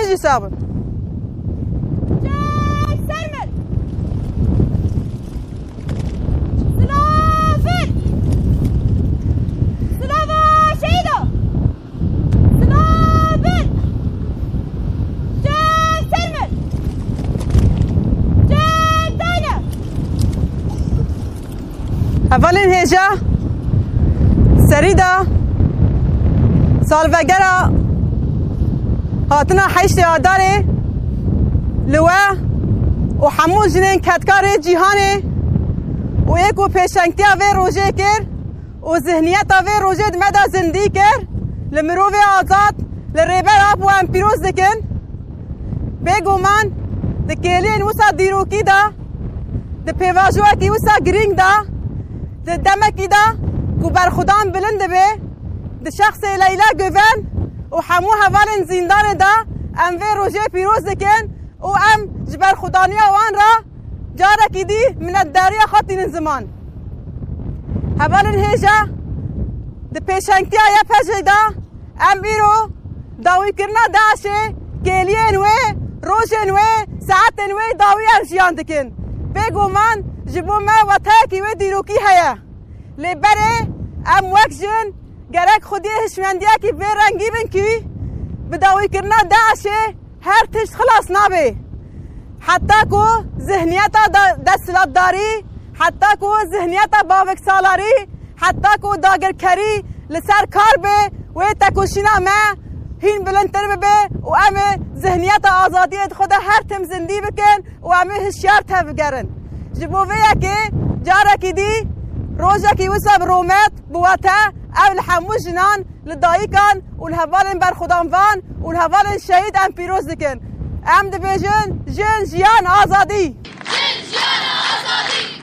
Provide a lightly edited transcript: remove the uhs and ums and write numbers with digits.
جی سابن اولین هجا سریدا سالوگرا هاتنا حیشت آداره لوا و حمول جنین کتکار جیهانه و ایک و پیشنگتیا وی روژه کر و ذهنیتا وی روژه دمدا زندگی کر لمروف آزاد لریبر آپ و ام پیروز دکن بگو من دکیلین وسا دیروکی دا د پیواجوه کی وسا گرینگ دا د دمکی دا کو بر خدام بلند به د شخص لیلا گوون و همو حوالن زندان دا ام وی روژه پیروز دکن و ام جبر خدانی وان را جارکی دی من الداری خاطین زمان حوالن هیجا د پیشنگتیا یا پجیدا ام بیرو داوی کرنا داشه گلین و روژن و ساعتن و داوی ام جیان دکن بگو من جبو ما وطاکی و دیروکی هیا لبره ام وک جن گرک خودی هشمندیا کی به رنگی بن کی بداوی کرنا داشه هر تشت خلاص نابه حتی کو ذهنیتا دستلات داری حتی کو ذهنیتا باوک سالاری حتی کو داگر کری لسر کار به و تکوشینا ما هین بلندتر به و ام ذهنیتا آزادیت خود هر تم زندی بکن و ام هشیار تا بگرن جبو ویا که جارا کی دی روزا کی وسب رومت بواتا اول حمو جنان لدایکان و الهوالن بر خداموان و الهوالن شهید ام پیروز دکن ام دبیجن جن جیان آزادی جن جیان آزادی